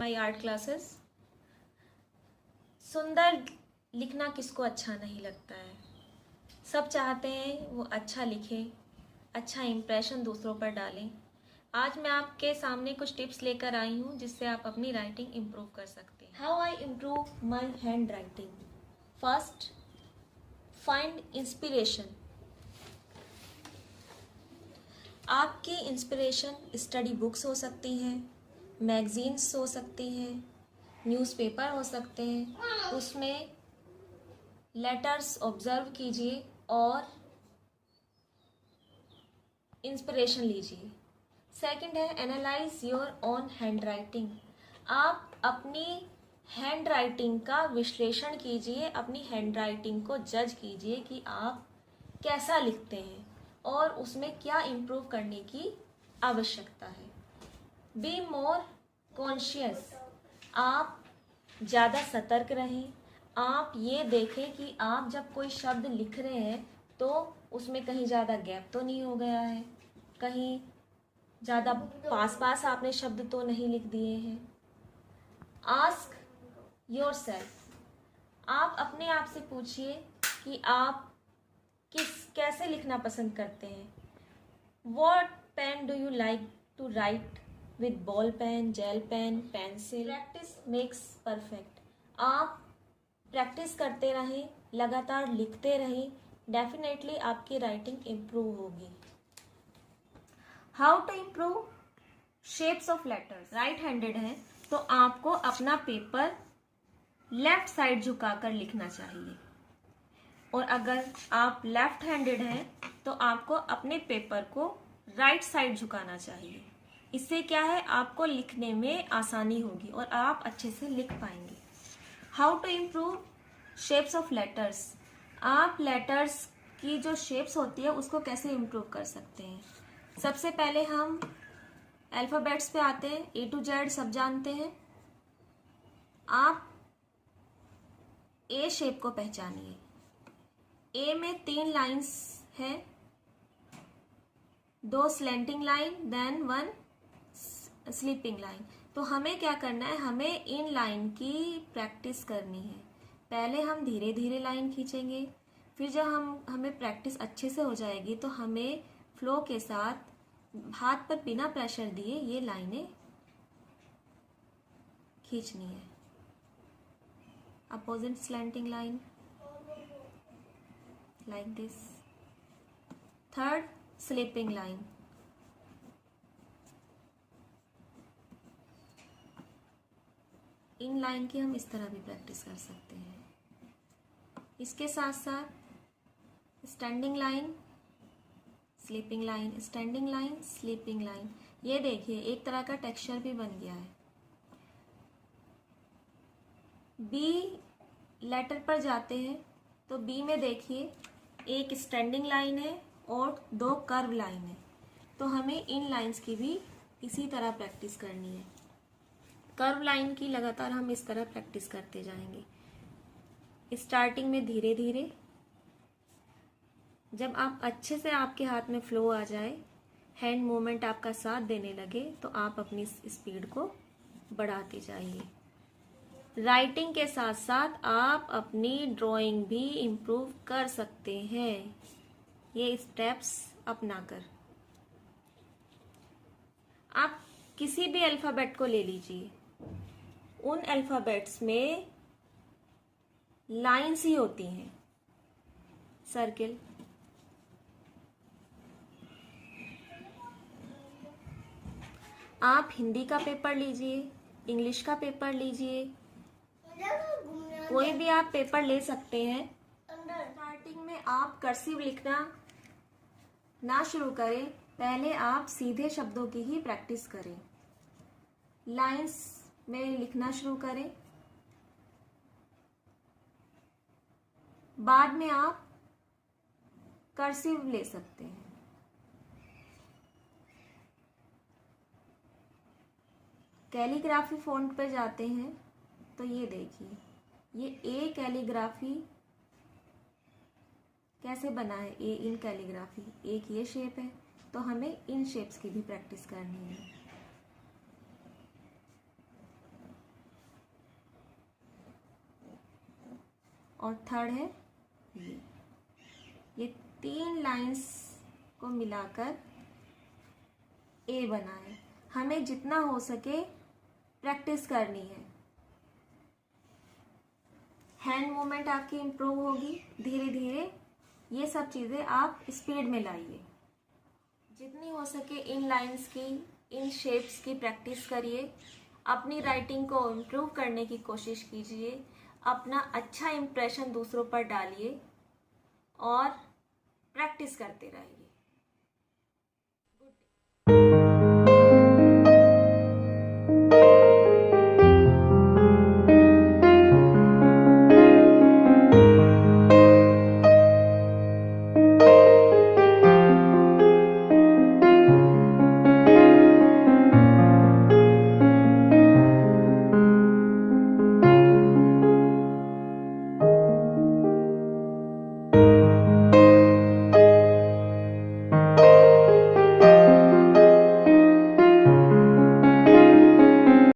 My art classes. सुंदर लिखना किसको अच्छा नहीं लगता है। सब चाहते हैं वो अच्छा लिखें, अच्छा इम्प्रेशन दूसरों पर डालें। आज मैं आपके सामने कुछ टिप्स लेकर आई हूँ जिससे आप अपनी राइटिंग इम्प्रूव कर सकते हैं। How I improve my hand writing. First, find inspiration. आपकी इंस्पिरेशन स्टडी बुक्स हो सकती हैं, मैगजीन्स हो सकती हैं, न्यूज़पेपर हो सकते हैं। उसमें लेटर्स ऑब्जर्व कीजिए और इंस्पिरेशन लीजिए। सेकंड है analyse your own hand writing. आप अपनी हैंड राइटिंग का विश्लेषण कीजिए, अपनी हैंड राइटिंग को जज कीजिए कि आप कैसा लिखते हैं और उसमें क्या इम्प्रूव करने की आवश्यकता है। Be more conscious. आप ज़्यादा सतर्क रहें। आप ये देखें कि आप जब कोई शब्द लिख रहे हैं तो उसमें कहीं ज़्यादा गैप तो नहीं हो गया है, कहीं ज़्यादा पास पास आपने शब्द तो नहीं लिख दिए हैं। Ask your self. आप अपने आप से पूछिए कि आप कैसे लिखना पसंद करते हैं। What pen do you like to write with? Ball pen, gel pen, pencil. Practice makes perfect. आप प्रैक्टिस करते रहें, लगातार लिखते रहें, डेफिनेटली आपकी राइटिंग इम्प्रूव होगी। How to improve shapes of letters. Right handed है तो आपको अपना पेपर लेफ्ट साइड झुकाकर लिखना चाहिए, और अगर आप लेफ्ट हैंडेड हैं तो आपको अपने पेपर को राइट साइड झुकाना चाहिए। इससे क्या है, आपको लिखने में आसानी होगी और आप अच्छे से लिख पाएंगे। How to improve shapes of letters. आप लेटर्स की जो शेप्स होती है उसको कैसे इम्प्रूव कर सकते हैं। सबसे पहले हम अल्फाबेट्स पे आते हैं। ए टू जेड सब जानते हैं। आप ए शेप को पहचानिए। ए में 3 लाइंस है, 2 slanting line then 1 sleeping line. तो हमें क्या करना है, हमें इन लाइन की प्रैक्टिस करनी है। पहले हम धीरे धीरे लाइन खींचेंगे, फिर जब हमें प्रैक्टिस अच्छे से हो जाएगी तो हमें फ्लो के साथ हाथ पर बिना प्रेशर दिए ये लाइनें खींचनी है। Opposite slanting line like this. Third, sleeping line. In line की हम इस तरह भी प्रैक्टिस कर सकते हैं। इसके साथ साथ standing line, sleeping line, standing line, sleeping line. ये देखिए एक तरह का टेक्सचर भी बन गया है। बी लेटर पर जाते हैं तो बी में देखिए एक स्टैंडिंग लाइन है और 2 कर्व लाइन है। तो हमें इन लाइंस की भी इसी तरह प्रैक्टिस करनी है। कर्व लाइन की लगातार हम इस तरह प्रैक्टिस करते जाएंगे। स्टार्टिंग में धीरे धीरे, जब आप अच्छे से आपके हाथ में फ्लो आ जाए, हैंड मूवमेंट आपका साथ देने लगे तो आप अपनी स्पीड को बढ़ाते जाइए। राइटिंग के साथ साथ आप अपनी ड्राइंग भी इम्प्रूव कर सकते हैं ये स्टेप्स अपनाकर। आप किसी भी अल्फ़ाबेट को ले लीजिए, उन अल्फ़ाबेट्स में लाइंस ही होती हैं। सर्किल, आप हिंदी का पेपर लीजिए, इंग्लिश का पेपर लीजिए, कोई भी आप पेपर ले सकते हैं। स्टार्टिंग में आप कर्सिव लिखना ना शुरू करें, पहले आप सीधे शब्दों की ही प्रैक्टिस करें। लाइंस में लिखना शुरू करें, बाद में आप कर्सिव ले सकते हैं। कैलीग्राफी फॉन्ट पे जाते हैं तो ये देखिए, ये ए कैलीग्राफी कैसे बना है। ए इन कैलीग्राफी, एक ये शेप है तो हमें इन शेप्स की भी प्रैक्टिस करनी है। और थर्ड है ये 3 लाइंस को मिलाकर ए बना है। हमें जितना हो सके प्रैक्टिस करनी है। हैंड मूवमेंट आपकी इम्प्रूव होगी धीरे धीरे। ये सब चीज़ें आप स्पीड में लाइए। जितनी हो सके इन लाइंस की, इन शेप्स की प्रैक्टिस करिए। अपनी राइटिंग को इम्प्रूव करने की कोशिश कीजिए। अपना अच्छा इम्प्रेशन दूसरों पर डालिए और प्रैक्टिस करते रहिए।